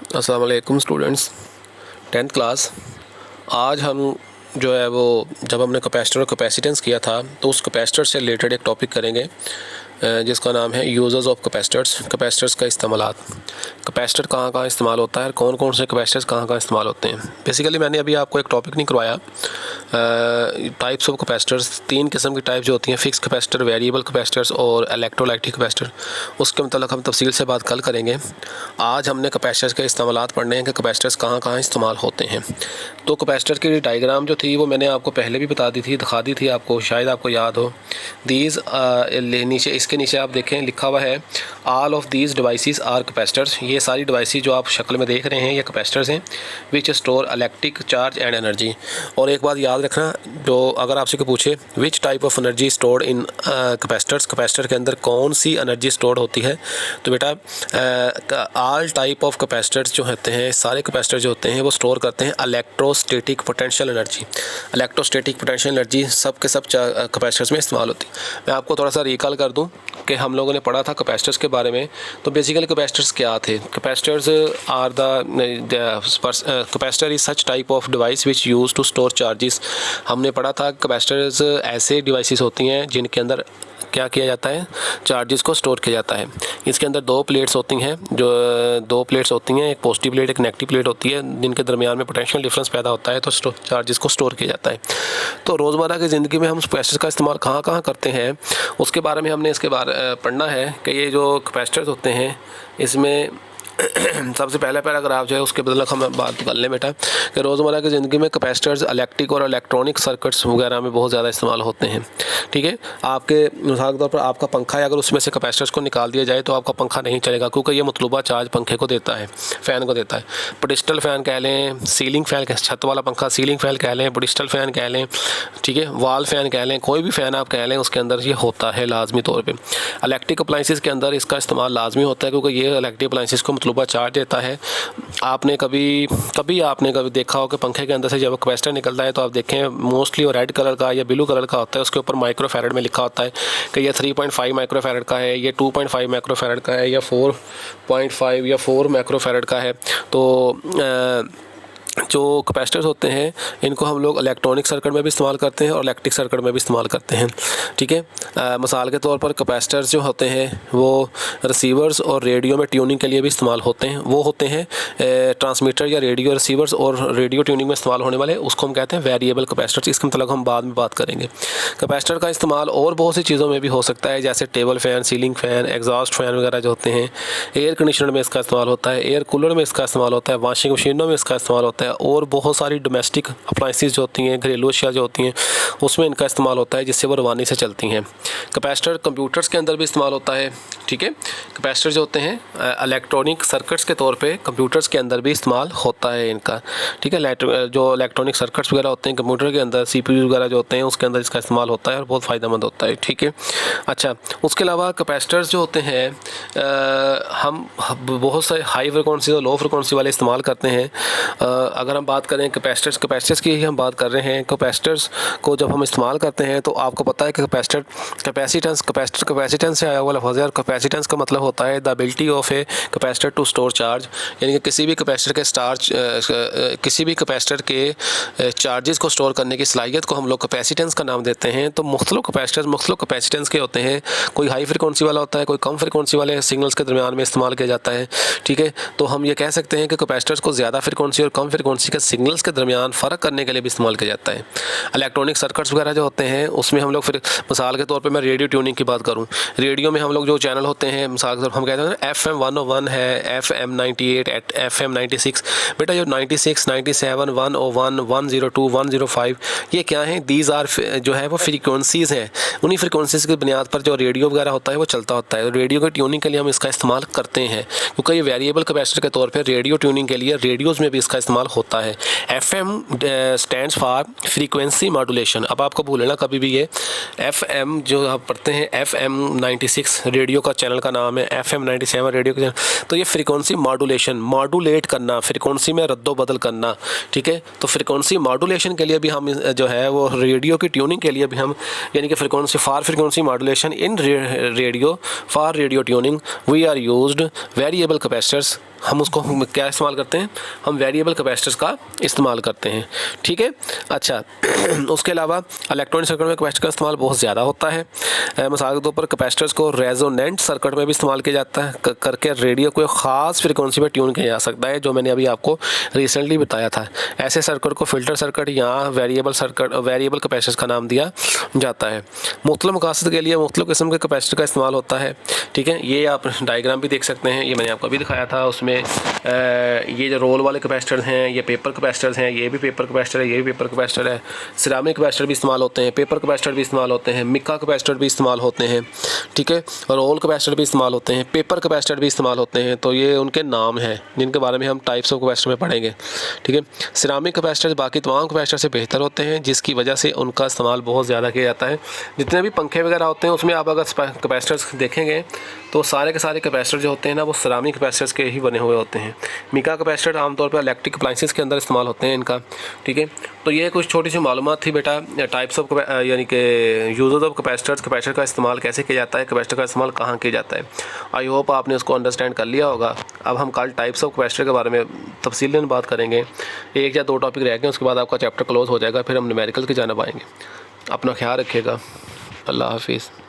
अस्सलाम वालेकुम students, 10th class. आज हम जो है वो जब हमने कैपेसिटर और कैपेसिटेंस किया था तो उस कैपेसिटर से रिलेटेड एक टॉपिक करेंगे जिसका नाम है यूज़र्स ऑफ कैपेसिटर्स का इस्तेमालात। कैपेसिटर कहाँ कहाँ इस्तेमाल होता है और कौन कौन से कैपेसिटर्स कहाँ कहाँ इस्तेमाल होते हैं। बेसिकली मैंने अभी आपको एक टॉपिक नहीं करवाया। टाइप्स ऑफ कैपेसिटर्स, 3 किस्म की टाइप जो होती हैं, फिक्स कैपेसिटर, वेरिएबल कैपेसिटर्स और इलेक्ट्रोलाइटिक कैपेसिटर। उसके मतलब हम तफसील से बात कल करेंगे। आज हमने कैपेसिटर्स के इस्तेमालात पढ़ने हैं कि कैपेसिटर्स कहाँ कहाँ इस्तेमाल होते हैं। तो कैपेसिटर की डायग्राम जो थी वो मैंने आपको पहले भी बता दी थी, दिखा दी थी आपको, शायद आपको याद हो। दीज नीचे, इसके नीचे आप देखें लिखा हुआ है all of these devices are capacitors. ये सारी डिवाइसेस जो आप शक्ल में देख रहे हैं ये कैपेसिटर्स हैं विच store electric charge and energy. और एक बात याद रखना, जो अगर आपसे कोई पूछे which type of energy stored in capacitors, capacitor के अंदर कौन सी एनर्जी स्टोर्ड होती है, तो बेटा ऑल टाइप ऑफ कैपेसिटर्स जो होते हैं, सारे कैपेसिटर जो होते हैं वो स्टोर करते हैं electrostatic potential energy. Electrostatic potential energy सब के सब कैपेसिटर्स में इस्तेमाल होती है। मैं आपको थोड़ा सा रिकॉल कर दूं कि हम लोगों ने पढ़ा था कैपेसिटर्स के बारे में। तो बेसिकली कैपेसिटर्स क्या थे? Capacitors are capacitor is such type of device which use to store charges. हमने पढ़ा था कैपेसिटर्स ऐसे डिवाइसेस होती हैं जिनके अंदर क्या किया जाता है, चार्जेस को स्टोर किया जाता है। इसके अंदर 2 प्लेट्स होती हैं, जो 2 प्लेट्स होती हैं, एक पॉजिटिव प्लेट एक नेगेटिव प्लेट होती है, जिनके दरमियान में पोटेंशियल डिफरेंस पैदा होता है, तो चार्जेस को स्टोर किया जाता है। तो रोज़मर्रा की ज़िंदगी में हम कैपेसिटर्स का इस्तेमाल कहाँ कहाँ करते हैं उसके बारे में हमने इसके बारे पढ़ना है कि ये जो कैपेसिटर्स होते हैं इसमें सबसे पहला पैराग्राफ जो है उसके बदल हम बात कर लें बेटा कि रोज़मर्रा की ज़िंदगी में कैपेसिटर्स इलेक्ट्रिक और इलेक्ट्रॉनिक सर्किट्स वगैरह में बहुत ज़्यादा इस्तेमाल होते हैं। ठीक है, आपके मिसाल के तौर पर आपका पंखा है, अगर उसमें से कैपेसिटर्स को निकाल दिया जाए तो आपका पंखा नहीं चलेगा, क्योंकि ये मतलूबा चार्ज पंखे को देता है, फ़ैन को देता है। पेडिस्टल फ़ैन कह लें, सीलिंग फ़ैन, छत वाला पंखा सीलिंग फ़ैन कह लें, पेडिस्टल फ़ैन कह लें, ठीक है, वॉल फ़ैन कह लें, कोई भी फ़ैन आप कह लें, उसके अंदर ये होता है लाजमी तौर पर। इलेक्ट्रिक अप्लाइंसेस के अंदर इसका इस्तेमाल लाजमी होता है, क्योंकि ये इलेक्ट्रिक अप्लाइंसेस को मतलूबा चार्ज देता है। आपने कभी देखा हो कि पंखे के अंदर से जब कैपेसिटर निकलता है तो आप देखें मोस्टली वो रेड कलर का या ब्लू कलर का होता है, उसके ऊपर माइक्रोफैरड में लिखा होता है कि ये 3.5 माइक्रोफैरड का है, ये 2.5 माइक्रोफैरड का है, या 4.5 या 4 माइक्रोफैरड का है। तो जो कैपेसिटर्स होते हैं इनको हम लोग इलेक्ट्रॉनिक सर्किट में भी इस्तेमाल करते हैं और इलेक्ट्रिक सर्किट में भी इस्तेमाल करते हैं। ठीक है, मिसाल के तौर पर कैपेसिटर्स जो होते हैं वो रिसीवर्स और रेडियो में ट्यूनिंग के लिए भी इस्तेमाल होते हैं। वो होते हैं ट्रांसमीटर या रेडियो रिसीवर्स और रेडियो ट्यूनिंग में इस्तेमाल होने वाले, उसको हम कहते हैं वेरिएबल कैपेसिटर्स। इसका मतलब हम बाद में बात करेंगे। कैपेसिटर का इस्तेमाल और बहुत सी चीज़ों में भी हो सकता है, जैसे table fan, ceiling fan, exhaust fan वगैरह जो होते हैं। एयर कंडीशनर में इसका इस्तेमाल होता है, एयर कूलर में इसका इस्तेमाल होता है, वॉशिंग मशीनों में इसका इस्तेमाल होता है, और बहुत सारी डोमेस्टिक अप्लाइंसेस जो होती हैं, घरेलू अशिया जो होती हैं, उसमें इनका इस्तेमाल होता है जिससे वो रवानी से चलती हैं। कैपेसिटर कंप्यूटर्स के अंदर भी इस्तेमाल होता है। ठीक है, कैपेसिटर जो होते हैं इलेक्ट्रॉनिक सर्किट्स के तौर पे कंप्यूटर्स के अंदर भी इस्तेमाल होता है इनका। ठीक है, जो इलेक्ट्रॉनिक सर्किट्स वगैरह होते हैं कंप्यूटर के अंदर, CPU वगैरह जो होते हैं उसके अंदर इसका इस्तेमाल होता है और बहुत फ़ायदेमंद होता है। ठीक है, अच्छा, उसके अलावा कैपेसिटर्स जो होते हैं हम बहुत से हाई फ्रिक्वेंसी और लो फ्रिक्वेंसी वाले इस्तेमाल करते हैं। अगर हम बात करें कैपेसिटर्स की ही हम बात कर रहे हैं। कैपेसिटर्स को जब हम इस्तेमाल करते हैं तो आपको पता है कि कैपेसिटेंस से आया हुआ लफ्ज़ है, और कैपेसिटेंस का मतलब होता है the ability of a capacitor to store charge, यानी कि किसी भी कैपेसिटर के चार्जेस को स्टोर करने की सलाहियत को हम लोग कैपेसिटेंस का नाम देते हैं। तो मुख्तलिफ कैपेसिटर्स मुख्तलिफ कैपेसिटेंस के होते हैं, कोई हाई फ्रिक्वेंसी वाला होता है, कोई कम फ्रिक्वेंसी वाले सिग्नल्स के दरमियान में इस्तेमाल किया जाता है। ठीक है, तो हम ये कह सकते हैं कि कैपेसिटर्स को ज़्यादा फ्रिक्वेंसी और कम फ्रिक्वेंसी के सिग्नल्स के दरमियान फ़र्क करने के लिए भी इस्तेमाल किया जाता है। इलेक्ट्रॉनिक सर्किट्स वगैरह जो होते हैं उसमें हम लोग, फिर मिसाल के तौर पे मैं रेडियो ट्यूनिंग की बात करूं, रेडियो में हम लोग जो चैनल होते हैं, मिसाल के तौर पर हम कहते हैं FM 101 है, FM 98, FM 96। बेटा जो 96, 97, 101, 102, 105 ये क्या हैं? दीज आर जो है वो फ्रीक्वेंसीज़ हैं। उन्हीं फ्रीक्वेंसीज़ की बुनियाद पर जो रेडियो वगैरह होता है वो चलता होता है। रेडियो की ट्यूनिंग के लिए हम इसका इस्तेमाल करते हैं, क्योंकि ये वेरिएबल कैपेसिटर के तौर पर रेडियो ट्यूनिंग के लिए रेडियोज़ में भी इसका इस्तेमाल होता होता है। FM stands for frequency modulation. अब आपको भूल लेना कभी भी ये FM जो आप पढ़ते हैं, FM 96 रेडियो का चैनल का नाम है, FM 97 रेडियो का चैनल। तो ये फ्रीक्वेंसी मॉड्यूलेशन, मॉड्यूलेट करना, फ्रीक्वेंसी में रद्दोबदल करना, ठीक है। तो फ्रीक्वेंसी मॉड्यूलेशन के लिए भी हम जो है वो रेडियो की ट्यूनिंग के लिए भी हम, यानी कि frequency modulation in radio for radio tuning we are used variable capacitors. हम उसको क्या इस्तेमाल करते हैं, हम वेरिएबल कैपेसिटर्स का इस्तेमाल करते हैं, ठीक है। अच्छा उसके अलावा इलेक्ट्रॉनिक सर्किट में कैपेसिटर का इस्तेमाल बहुत ज़्यादा होता है। मिसाल के तौर पर कैपेसिटर्स को रेजोनेंट सर्किट में भी इस्तेमाल किया जाता है, करके रेडियो को ख़ास फ्रिक्वेंसी पर ट्यून किया जा सकता है, जो मैंने अभी आपको रिसेंटली बताया था। ऐसे सर्किट को फिल्टर सर्किट या वेरिएबल कैपेसिटर्स का नाम दिया जाता है। मुख्तलिफ मकासद के लिए मुख्तलिफ किस्म के कैपेसिटर का इस्तेमाल होता है, ठीक है। ये आप डायग्राम भी देख सकते हैं, ये मैंने आपको अभी दिखाया था। उसमें ये जो रोल वाले कैपेसिटर हैं, ये पेपर कैपेसिटर्स हैं, ये भी पेपर कैपेसिटर है, ये भी पेपर कैपेसिटर है। सिरामिक कैपेसिटर भी इस्तेमाल होते हैं, पेपर कैपेसिटर भी इस्तेमाल होते हैं, मिक्का कैपेसिटर भी इस्तेमाल होते हैं, ठीक है। रोल कैपेसिटर भी इस्तेमाल होते हैं, पेपर कैपेसिटर भी इस्तेमाल होते हैं। तो ये उनके नाम हैं जिनके बारे में हम टाइप्स ऑफ कैपेसिटर में पढ़ेंगे, ठीक है। सिरामिक कैपेसिटर बाकी तमाम कैपेसिटर से बेहतर होते हैं, जिसकी वजह से उनका इस्तेमाल बहुत ज़्यादा किया जाता है। जितने भी पंखे वगैरह होते हैं उसमें आप अगर कैपेसिटर्स देखेंगे तो सारे के सारे कैपेसिटर जो होते हैं ना वो सिरामिक कैपेसिटर्स के ही बने हुए होते हैं। मिका कैपेसिटर आमतौर पर इलेक्ट्रिक अप्लाइंसेस के अंदर इस्तेमाल होते हैं इनका, ठीक है। तो ये कुछ छोटी सी मालूमात थी बेटा, टाइप्स ऑफ यानी कि यूजेस ऑफ कैपेसिटर्स, कैपेसिटर का इस्तेमाल कैसे किया जाता है, कैपेसिटर का इस्तेमाल कहाँ किया जाता है। आई होप आपने उसको अंडरस्टैंड कर लिया होगा। अब हम कल टाइप्स ऑफ कैपेसिटर के बारे में तफसीलन बात करेंगे। 1 या 2 टॉपिक रह गए, उसके बाद आपका चैप्टर क्लोज हो जाएगा, फिर हम न्यूमेरिकल की जानिब आएंगे। अपना ख्याल रखिएगा। अल्लाह हाफिज़।